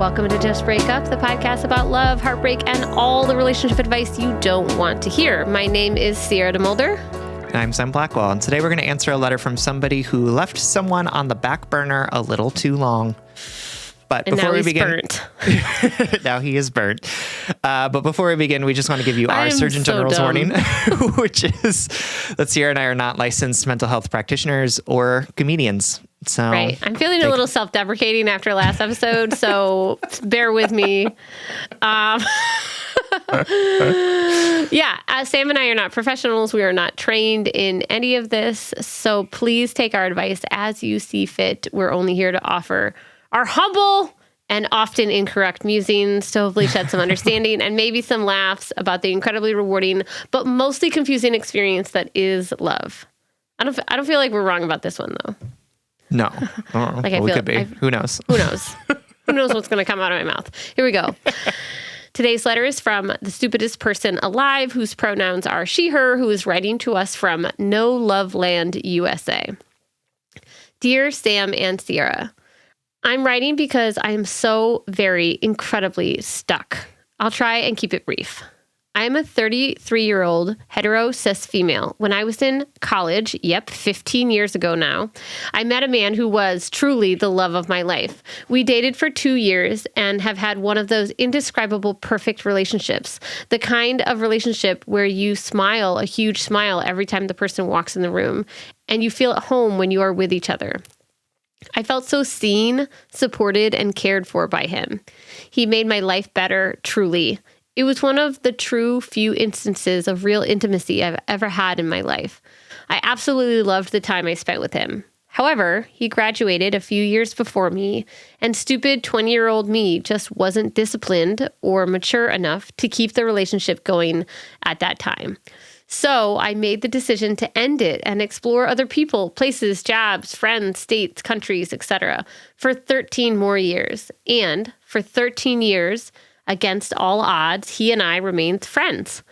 Welcome to Just Break Up, the podcast about love, heartbreak, and all the relationship advice you don't want to hear. My name is Sierra DeMulder. And I'm Sam Blackwell, and today we're going to answer a letter from somebody who left someone on the back burner a little too long. But and before now we begin, burnt. Now he is burnt. But before we begin, we just want to give you our Surgeon General's warning, which is that Sierra and I are not licensed mental health practitioners or comedians. So right. I'm feeling a little self-deprecating after last episode, so bear with me. Sam and I are not professionals. We are not trained in any of this. So please take our advice as you see fit. We're only here to offer our humble and often incorrect musings to hopefully shed some understanding and maybe some laughs about the incredibly rewarding, but mostly confusing experience that is love. I don't feel like we're wrong about this one, though. No. We could be. Who knows? Who knows? Who knows what's going to come out of my mouth? Here we go. Today's letter is from the stupidest person alive, whose pronouns are she, her, who is writing to us from No Love Land, USA. Dear Sam and Sierra, I'm writing because I am so very incredibly stuck. I'll try and keep it brief. I am a 33-year-old hetero cis female. When I was in college, 15 years ago now, I met a man who was truly the love of my life. We dated for 2 years and have had one of those indescribable perfect relationships, the kind of relationship where you smile a huge smile every time the person walks in the room, and you feel at home when you are with each other. I felt so seen, supported, and cared for by him. He made my life better, truly. It was one of the true few instances of real intimacy I've ever had in my life. I absolutely loved the time I spent with him. However, he graduated a few years before me, and stupid 20-year-old me just wasn't disciplined or mature enough to keep the relationship going at that time. So I made the decision to end it and explore other people, places, jobs, friends, states, countries, etc. for 13 more years. And for 13 years, against all odds, he and I remained friends.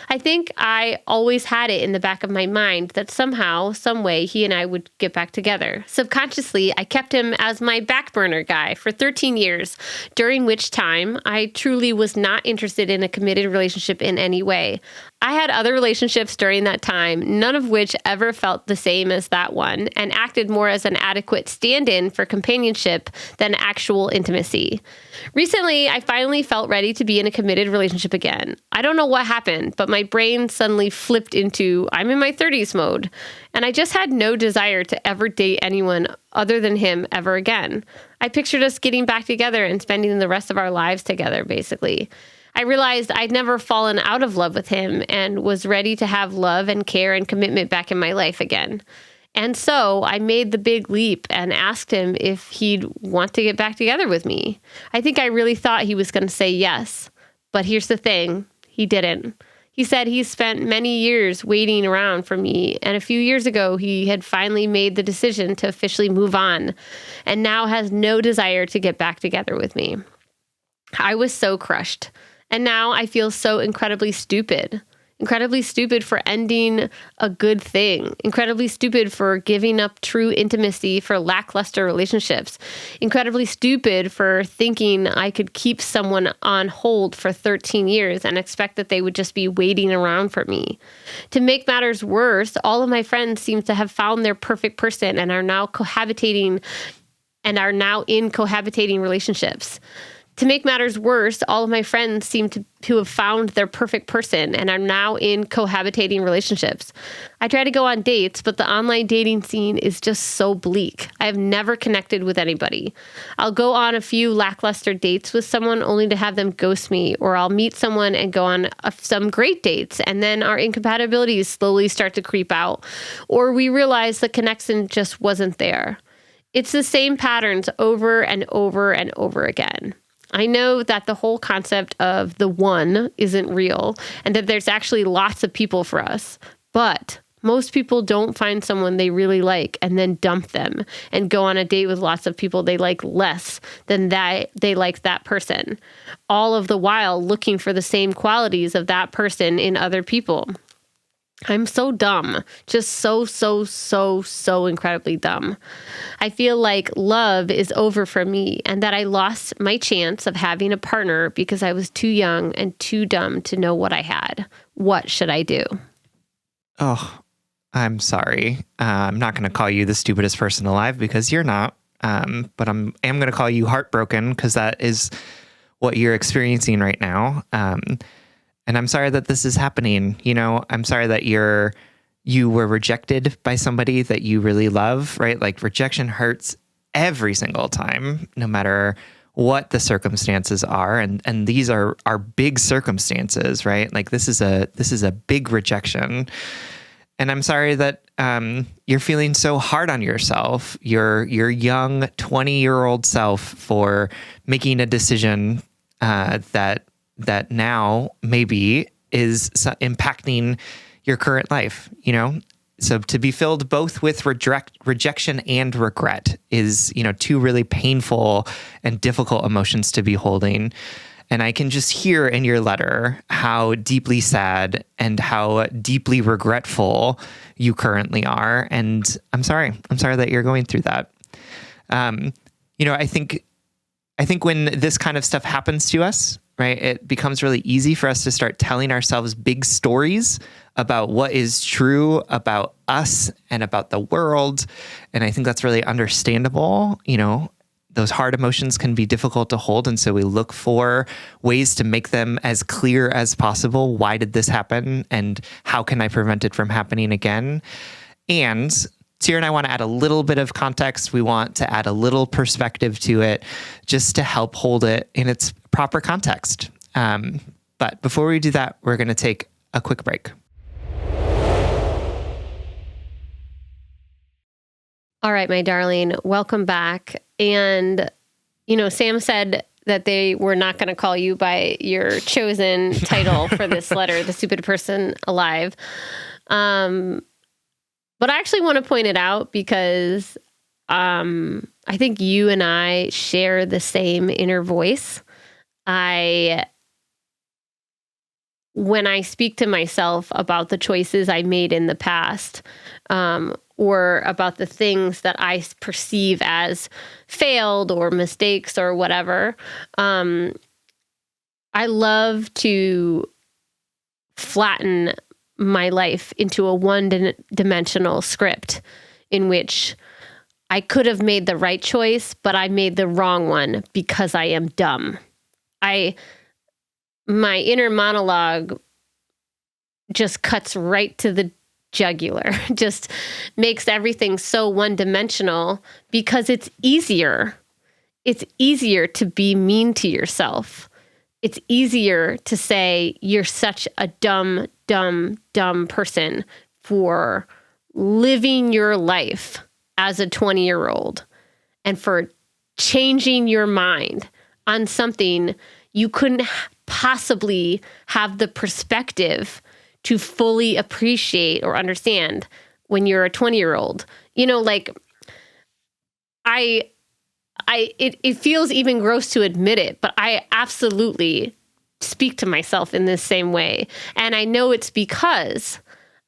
I think I always had it in the back of my mind that somehow, some way, he and I would get back together. Subconsciously, I kept him as my back burner guy for 13 years, during which time I truly was not interested in a committed relationship in any way. I had other relationships during that time, none of which ever felt the same as that one, and acted more as an adequate stand-in for companionship than actual intimacy. Recently, I finally felt ready to be in a committed relationship again. I don't know what happened, but my brain suddenly flipped into I'm in my 30s mode, and I just had no desire to ever date anyone other than him ever again. I pictured us getting back together and spending the rest of our lives together, basically. I realized I'd never fallen out of love with him and was ready to have love and care and commitment back in my life again. And so I made the big leap and asked him if he'd want to get back together with me. I think I really thought he was going to say yes. But here's the thing, he didn't. He said he spent many years waiting around for me, and a few years ago he had finally made the decision to officially move on, and now has no desire to get back together with me. I was so crushed. And now I feel so incredibly stupid for ending a good thing, incredibly stupid for giving up true intimacy for lackluster relationships, incredibly stupid for thinking I could keep someone on hold for 13 years and expect that they would just be waiting around for me. To make matters worse, all of my friends seem to have found their perfect person and are now in cohabitating relationships. To make matters worse, all of my friends seem to have found their perfect person and are now in cohabitating relationships. I try to go on dates, but the online dating scene is just so bleak. I have never connected with anybody. I'll go on a few lackluster dates with someone only to have them ghost me, or I'll meet someone and go on some great dates, and then our incompatibilities slowly start to creep out, or we realize the connection just wasn't there. It's the same patterns over and over and over again. I know that the whole concept of the one isn't real and that there's actually lots of people for us, but most people don't find someone they really like and then dump them and go on a date with lots of people they like less than that they like that person, all of the while looking for the same qualities of that person in other people. I'm so dumb, just so incredibly dumb. I feel like love is over for me and that I lost my chance of having a partner because I was too young and too dumb to know what I had. What should I do? Oh, I'm sorry. I'm not going to call you the stupidest person alive because you're not. But I am going to call you heartbroken because that is what you're experiencing right now. And I'm sorry that this is happening. I'm sorry that you were rejected by somebody that you really love, right? Like rejection hurts every single time, no matter what the circumstances are. And these are big circumstances, right? Like this is a big rejection. And I'm sorry that you're feeling so hard on yourself, your young 20-year-old self, for making a decision that now maybe is impacting your current life, So to be filled both with rejection and regret is, two really painful and difficult emotions to be holding. And I can just hear in your letter how deeply sad and how deeply regretful you currently are. And I'm sorry that you're going through that. I think when this kind of stuff happens to us, right, it becomes really easy for us to start telling ourselves big stories about what is true about us and about the world. And I think that's really understandable. Those hard emotions can be difficult to hold. And so we look for ways to make them as clear as possible. Why did this happen? And how can I prevent it from happening again? And Sierra and I want to add a little bit of context. We want to add a little perspective to it just to help hold it in its proper context. But before we do that, we're going to take a quick break. All right, my darling, welcome back. And, Sam said that they were not going to call you by your chosen title for this letter, the stupid person alive. But I actually want to point it out because I think you and I share the same inner voice. When I speak to myself about the choices I made in the past, or about the things that I perceive as failed or mistakes or whatever, I love to flatten my life into a one-dimensional script in which I could have made the right choice, but I made the wrong one because I am dumb. My inner monologue just cuts right to the jugular, just makes everything so one-dimensional because it's easier. It's easier to be mean to yourself. It's easier to say you're such a dumb person for living your life as a 20-year-old and for changing your mind on something you couldn't possibly have the perspective to fully appreciate or understand when you're a 20-year-old. It feels even gross to admit it, but I absolutely speak to myself in this same way. And I know it's because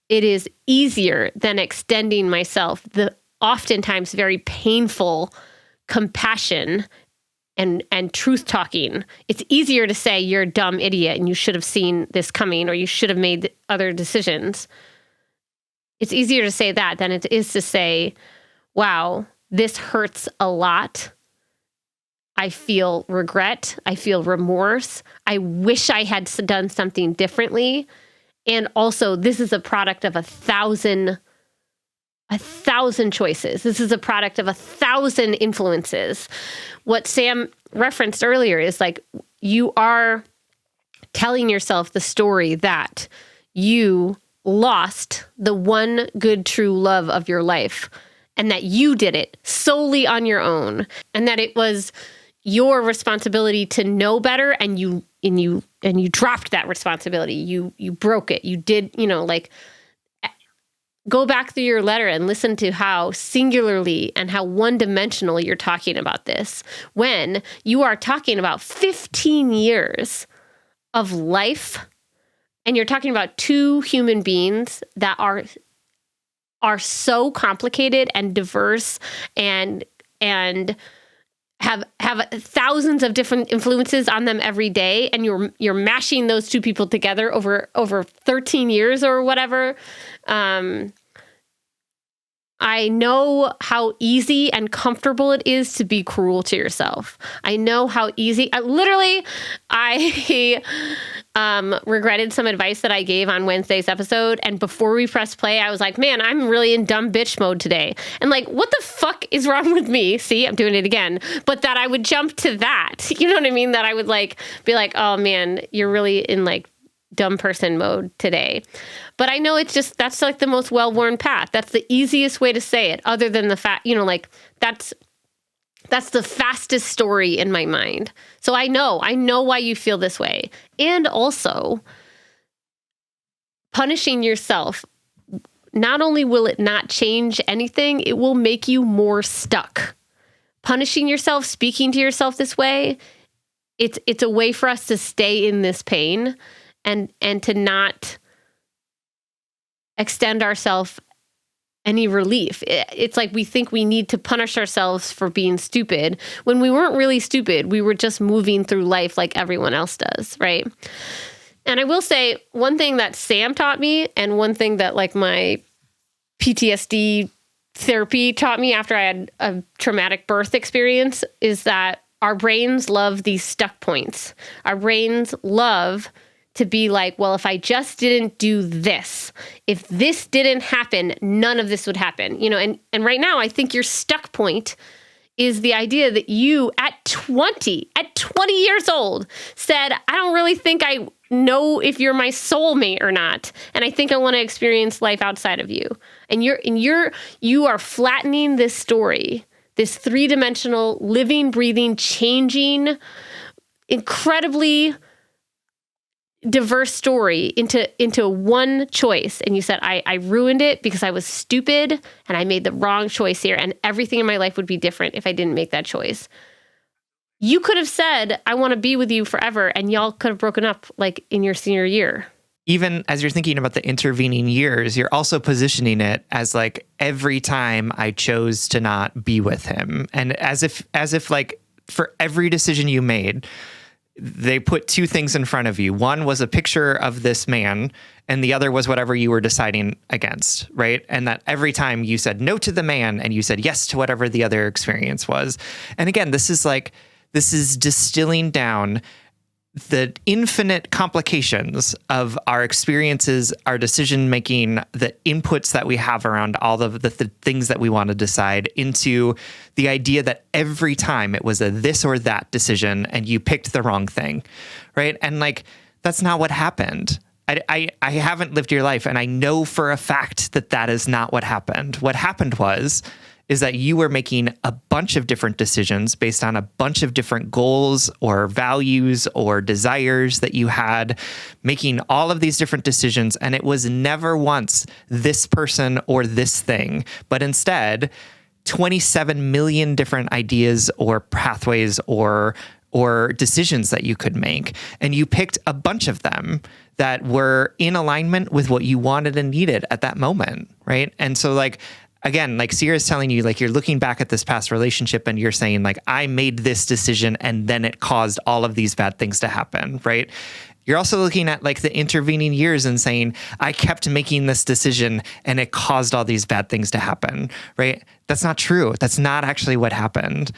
it is easier than extending myself the oftentimes very painful compassion and truth talking. It's easier to say you're a dumb idiot and you should have seen this coming or you should have made other decisions. It's easier to say that than it is to say, wow, this hurts a lot. I feel regret. I feel remorse. I wish I had done something differently. And also, this is a product of 1,000 choices. This is a product of 1,000 influences. What Sam referenced earlier is like, you are telling yourself the story that you lost the one good, true love of your life and that you did it solely on your own and that it was your responsibility to know better and you dropped that responsibility. You broke it. You did, go back through your letter and listen to how singularly and how one-dimensional you're talking about this when you are talking about 15 years of life And you're talking about two human beings that are so complicated and diverse and have thousands of different influences on them every day, and you're mashing those two people together over 13 years or whatever. I know how easy and comfortable it is to be cruel to yourself. I know how easy. I regretted some advice that I gave on Wednesday's episode, and before we pressed play, I was like, man, I'm really in dumb bitch mode today. And like, what the fuck is wrong with me? See, I'm doing it again. But that I would jump to that. You know what I mean? That I would like be like, oh man, you're really in like dumb person mode today. But I know it's just, that's like the most well-worn path. That's the easiest way to say it, other than the fact, like that's the fastest story in my mind. So I know why you feel this way. And also, punishing yourself, not only will it not change anything, it will make you more stuck. Punishing yourself, speaking to yourself this way, it's a way for us to stay in this pain and to not extend ourselves any relief. It's like we think we need to punish ourselves for being stupid when we weren't really stupid. We were just moving through life like everyone else does, right? And I will say one thing that Sam taught me, and one thing that like my PTSD therapy taught me after I had a traumatic birth experience, is that our brains love these stuck points. Our brains love to be like, well, if I just didn't do this, if this didn't happen, none of this would happen. And right now I think your stuck point is the idea that you at 20 years old said, I don't really think I know if you're my soulmate or not. And I think I want to experience life outside of you. And you are flattening this story, this three-dimensional, living, breathing, changing, incredibly diverse story into one choice. And you said, I ruined it because I was stupid and I made the wrong choice here, and everything in my life would be different if I didn't make that choice. You could have said, I want to be with you forever, and y'all could have broken up like in your senior year. Even as you're thinking about the intervening years, you're also positioning it as like every time I chose to not be with him. And as if like for every decision you made, they put two things in front of you. One was a picture of this man, and the other was whatever you were deciding against, right? And that every time you said no to the man and you said yes to whatever the other experience was. And again, this is distilling down the infinite complications of our experiences, our decision-making, the inputs that we have around all of the things that we want to decide, into the idea that every time it was a this or that decision and you picked the wrong thing, right? And like, that's not what happened. I haven't lived your life, and I know for a fact that is not what happened. What happened is that you were making a bunch of different decisions based on a bunch of different goals or values or desires that you had, making all of these different decisions. And it was never once this person or this thing, but instead 27 million different ideas or pathways or decisions that you could make. And you picked a bunch of them that were in alignment with what you wanted and needed at that moment, right? And so like, again, like Sierra's telling you, like you're looking back at this past relationship and you're saying like, I made this decision and then it caused all of these bad things to happen, right? You're also looking at like the intervening years and saying, I kept making this decision and it caused all these bad things to happen, right? That's not true. That's not actually what happened.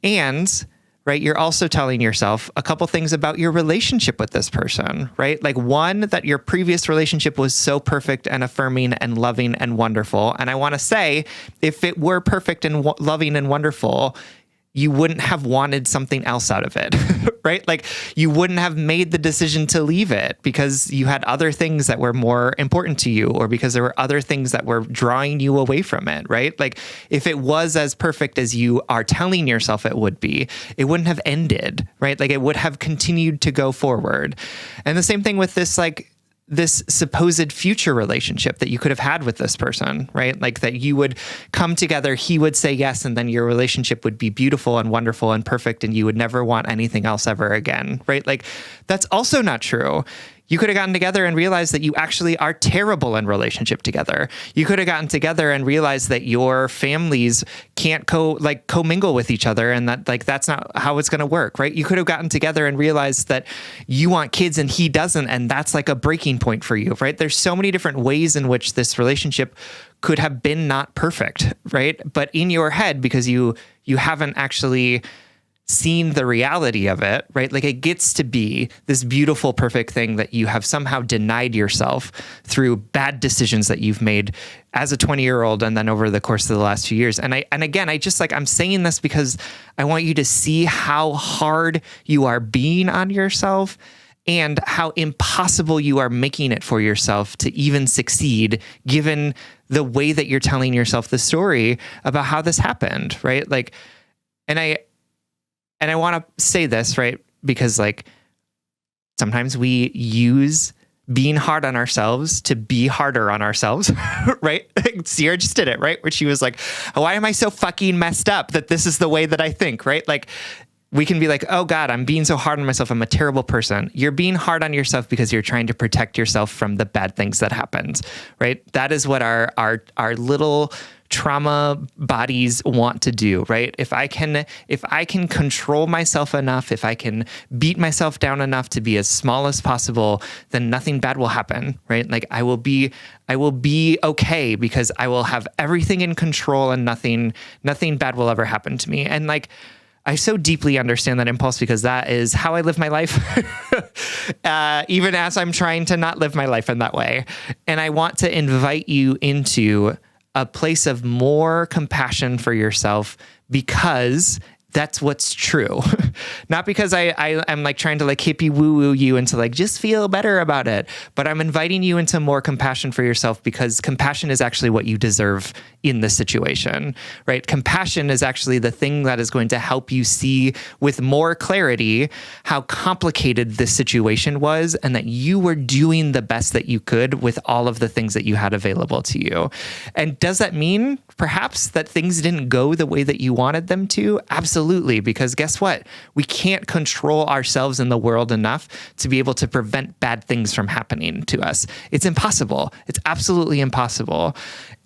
And right, you're also telling yourself a couple things about your relationship with this person, right? Like one, that your previous relationship was so perfect and affirming and loving and wonderful. And I want to say, if it were perfect and loving and wonderful, you wouldn't have wanted something else out of it, right? Like you wouldn't have made the decision to leave it because you had other things that were more important to you, or because there were other things that were drawing you away from it, right? Like if it was as perfect as you are telling yourself it would be, it wouldn't have ended, right? Like it would have continued to go forward. And the same thing with this supposed future relationship that you could have had with this person, right? Like that you would come together, he would say yes, and then your relationship would be beautiful and wonderful and perfect, and you would never want anything else ever again, right? Like that's also not true. You could have gotten together and realized that you actually are terrible in relationship together. You could have gotten together and realized that your families can't commingle with each other, and that that's not how it's going to work, right? You could have gotten together and realized that you want kids and he doesn't, and that's like a breaking point for you, right? There's so many different ways in which this relationship could have been not perfect, right? But in your head, because you haven't actually seen the reality of it, right? Like, it gets to be this beautiful, perfect thing that you have somehow denied yourself through bad decisions that you've made as a 20-year-old and then over the course of the last few years. And again, I'm saying this because I want you to see how hard you are being on yourself and how impossible you are making it for yourself to even succeed, given the way that you're telling yourself the story about how this happened, right? Like, and I want to say this, right? Because like sometimes we use being hard on ourselves to be harder on ourselves, right? Sierra just did it, right? Where she was like, oh, why am I so fucking messed up that this is the way that I think, right? Like, we can be like, oh God, I'm being so hard on myself. I'm a terrible person. You're being hard on yourself because you're trying to protect yourself from the bad things that happened, right? That is what our little trauma bodies want to do, right? If I can control myself enough, if I can beat myself down enough to be as small as possible, then nothing bad will happen, right? Like, I will be okay because I will have everything in control and nothing bad will ever happen to me. And like, I so deeply understand that impulse because that is how I live my life, even as I'm trying to not live my life in that way. And I want to invite you into a place of more compassion for yourself because that's what's true. Not because I'm like trying to like hippie woo you into like, just feel better about it. But I'm inviting you into more compassion for yourself because compassion is actually what you deserve in this situation, right? Compassion is actually the thing that is going to help you see with more clarity how complicated this situation was and that you were doing the best that you could with all of the things that you had available to you. And does that mean perhaps that things didn't go the way that you wanted them to? Absolutely, because guess what? We can't control ourselves in the world enough to be able to prevent bad things from happening to us. It's impossible. It's absolutely impossible.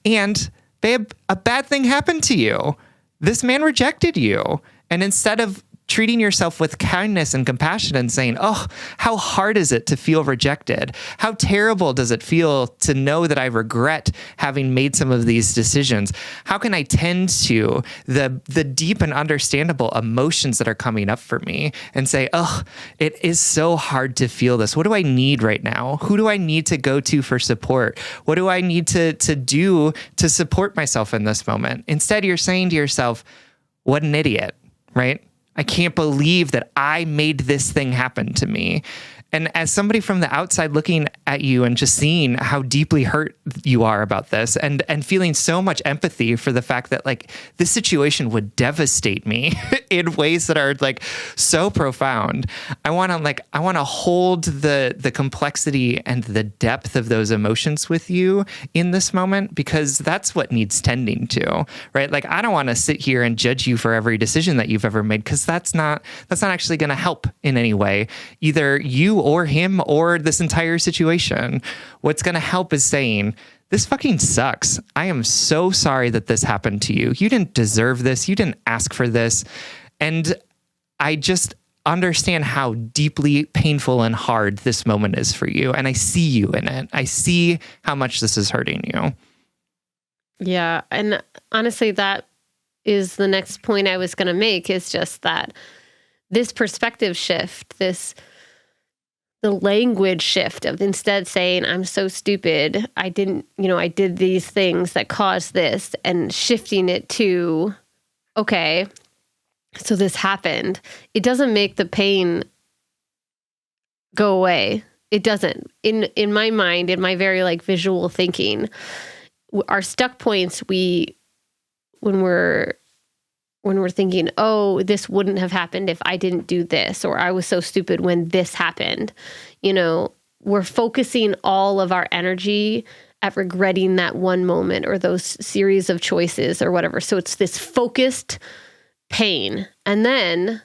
And babe, a bad thing happened to you. This man rejected you. And instead of treating yourself with kindness and compassion and saying, oh, how hard is it to feel rejected? How terrible does it feel to know that I regret having made some of these decisions? How can I tend to the deep and understandable emotions that are coming up for me and say, oh, it is so hard to feel this. What do I need right now? Who do I need to go to for support? What do I need to do to support myself in this moment? Instead, you're saying to yourself, what an idiot, right? I can't believe that I made this thing happen to me. And as somebody from the outside looking at you and just seeing how deeply hurt you are about this and feeling so much empathy for the fact that like this situation would devastate me in ways that are like so profound. I want to hold the complexity and the depth of those emotions with you in this moment because that's what needs tending to, right? Like, I don't want to sit here and judge you for every decision that you've ever made because that's not actually going to help in any way, either you or him or this entire situation. What's going to help is saying, this fucking sucks. I am so sorry that this happened to you. You didn't deserve this. You didn't ask for this. And I just understand how deeply painful and hard this moment is for you. And I see you in it. I see how much this is hurting you. Yeah. And honestly, that is the next point I was going to make, is just that this perspective shift, the language shift of instead saying, I'm so stupid, I did these things that caused this, and shifting it to, okay, so this happened. It doesn't make the pain go away. It doesn't. In my mind, in my very like visual thinking, our stuck points, when we're thinking, oh, this wouldn't have happened if I didn't do this, or I was so stupid when this happened, we're focusing all of our energy at regretting that one moment or those series of choices or whatever. So it's this focused pain. And then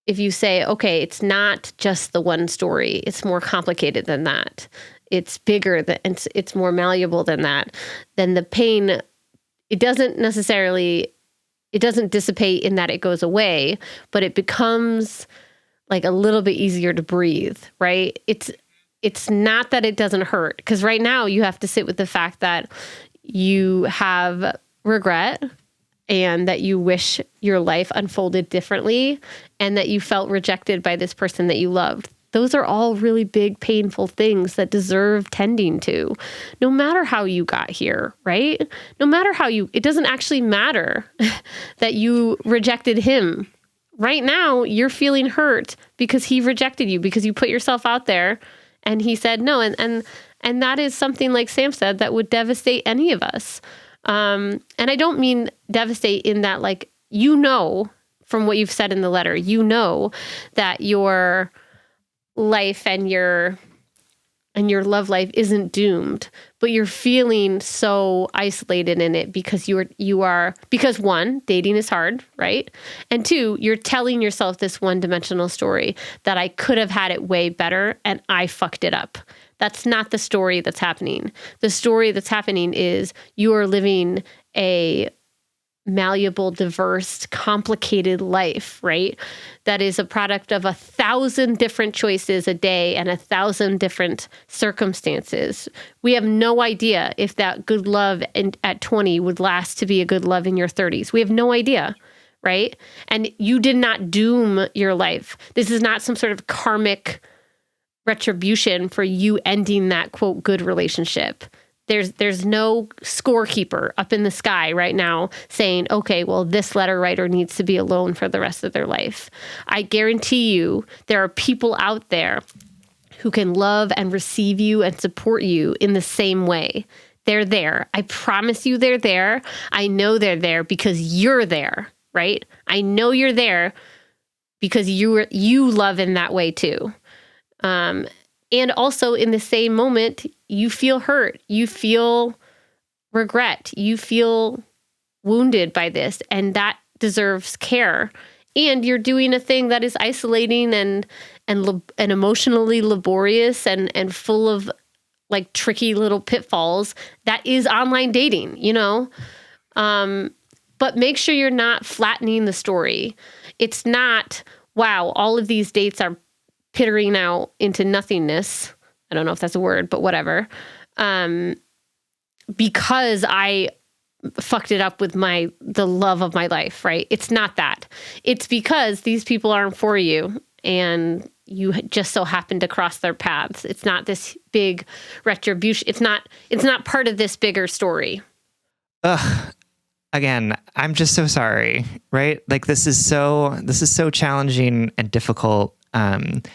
if you say, okay, it's not just the one story, it's more complicated than that, it's bigger, it's more malleable than that, then the pain, it doesn't dissipate in that it goes away, but it becomes like a little bit easier to breathe, right? It's not that it doesn't hurt, because right now you have to sit with the fact that you have regret and that you wish your life unfolded differently and that you felt rejected by this person that you loved. Those are all really big, painful things that deserve tending to, no matter how you got here, right? No matter it doesn't actually matter that you rejected him. Right now, you're feeling hurt because he rejected you, because you put yourself out there and he said no. And that is something, like Sam said, that would devastate any of us. And I don't mean devastate in that, like, from what you've said in the letter, that your life and your love life isn't doomed, but you're feeling so isolated in it because because one, dating is hard, right? And two, you're telling yourself this one-dimensional story that I could have had it way better and I fucked it up. That's not the story that's happening. The story that's happening is you are living a malleable, diverse, complicated life, right? That is a product of 1,000 different choices a day and 1,000 different circumstances. We have no idea if that good love at 20 would last to be a good love in your 30s. We have no idea, right? And you did not doom your life. This is not some sort of karmic retribution for you ending that, quote, good relationship. There's no scorekeeper up in the sky right now saying, okay, well, this letter writer needs to be alone for the rest of their life. I guarantee you there are people out there who can love and receive you and support you in the same way. They're there. I promise you they're there. I know they're there because you're there, right? I know you're there because you love in that way too. And also in the same moment, you feel hurt, you feel regret, you feel wounded by this, and that deserves care. And you're doing a thing that is isolating and emotionally laborious and full of like tricky little pitfalls. That is online dating, but make sure you're not flattening the story. It's not, wow, all of these dates are pittering out into nothingness. I don't know if that's a word, but whatever. Because I fucked it up with the love of my life, right? It's not that. It's because these people aren't for you and you just so happen to cross their paths. It's not this big retribution. It's not part of this bigger story. Again, I'm just so sorry, right? Like this is so challenging and difficult. And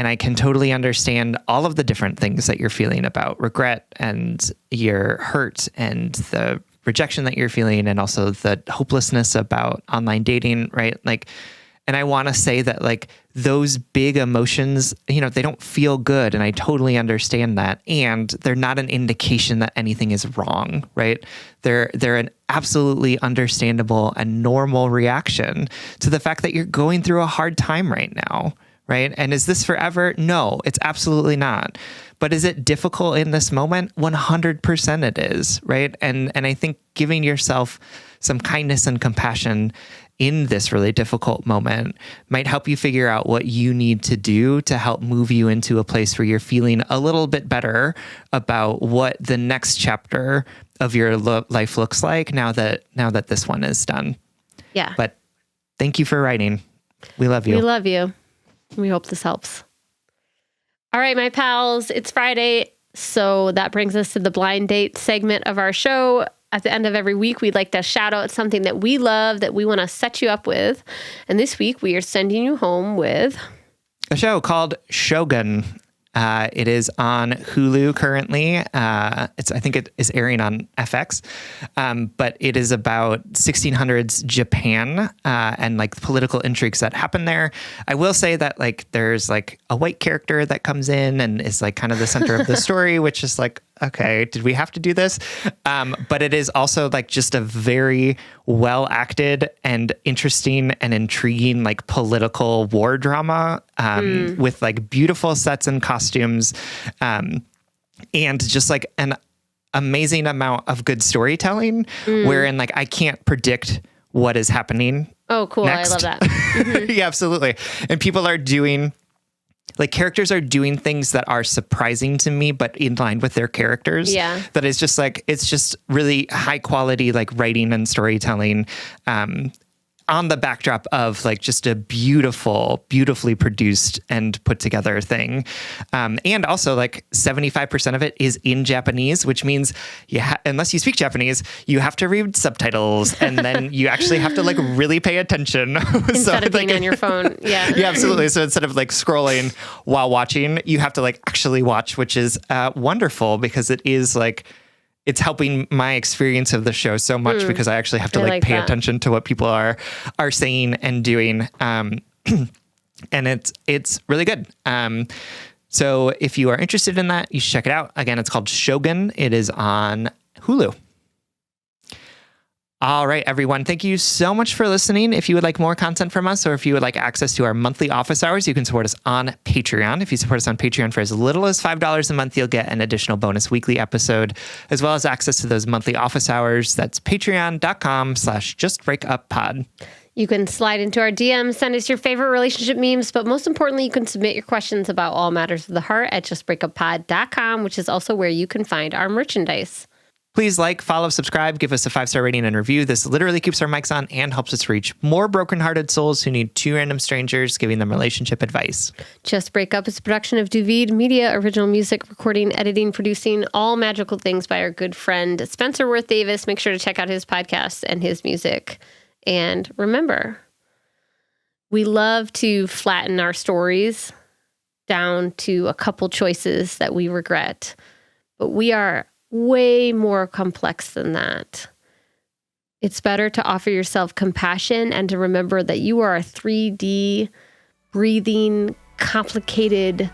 I can totally understand all of the different things that you're feeling about regret and your hurt and the rejection that you're feeling and also the hopelessness about online dating, right? Like, and I want to say that like those big emotions, they don't feel good. And I totally understand that. And they're not an indication that anything is wrong, right? They're an absolutely understandable and normal reaction to the fact that you're going through a hard time right now. Right? And is this forever? No, it's absolutely not. But is it difficult in this moment? 100% it is, right? And I think giving yourself some kindness and compassion in this really difficult moment might help you figure out what you need to do to help move you into a place where you're feeling a little bit better about what the next chapter of your life looks like now that this one is done. Yeah. But thank you for writing. We love you. We love you. We hope this helps. All right, my pals, it's Friday. So that brings us to the blind date segment of our show. At the end of every week, we'd like to shout out something that we love, that we want to set you up with. And this week, we are sending you home with a show called Shogun. It is on Hulu currently. I think it is airing on FX, but it is about 1600s Japan and like political intrigues that happen there. I will say that like there's like a white character that comes in and is like kind of the center of the story, which is like okay, did we have to do this? But it is also like just a very well acted and interesting and intriguing like political war drama with like beautiful sets and costumes and just like an amazing amount of good storytelling wherein like I can't predict what is happening. Oh, cool. Next. I love that. Yeah, absolutely. And people are doing like characters are doing things that are surprising to me, but in line with their characters. Yeah. That is just like, it's just really high quality, like writing and storytelling, on the backdrop of like just a beautifully produced and put together thing. And also like 75% of it is in Japanese, which means unless you speak Japanese, you have to read subtitles and then you actually have to like really pay attention. Instead of being on your phone. Yeah. Yeah, absolutely. So instead of like scrolling while watching, you have to like actually watch, which is wonderful because it is like, it's helping my experience of the show so much because I actually have to like pay attention to what people are saying and doing. And it's really good. So if you are interested in that, you should check it out. Again, it's called Shogun. It is on Hulu. All right, everyone. Thank you so much for listening. If you would like more content from us or if you would like access to our monthly office hours, you can support us on Patreon. If you support us on Patreon for as little as $5 a month, you'll get an additional bonus weekly episode, as well as access to those monthly office hours. That's patreon.com/justbreakuppod. You can slide into our DMs, send us your favorite relationship memes, but most importantly, you can submit your questions about all matters of the heart at justbreakuppod.com, which is also where you can find our merchandise. Please like, follow, subscribe, give us a 5-star rating and review. This literally keeps our mics on and helps us reach more brokenhearted souls who need two random strangers giving them relationship advice. Just Break Up is a production of Duvid Media, original music, recording, editing, producing, all magical things by our good friend Spencer Worth Davis. Make sure to check out his podcast and his music. And remember, we love to flatten our stories down to a couple choices that we regret, but we are way more complex than that. It's better to offer yourself compassion and to remember that you are a 3D, breathing, complicated,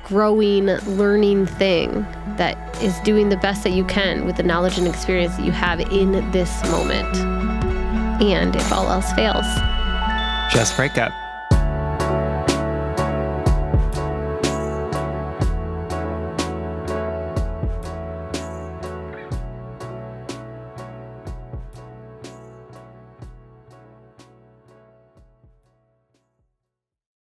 growing, learning thing that is doing the best that you can with the knowledge and experience that you have in this moment. And if all else fails, just break up.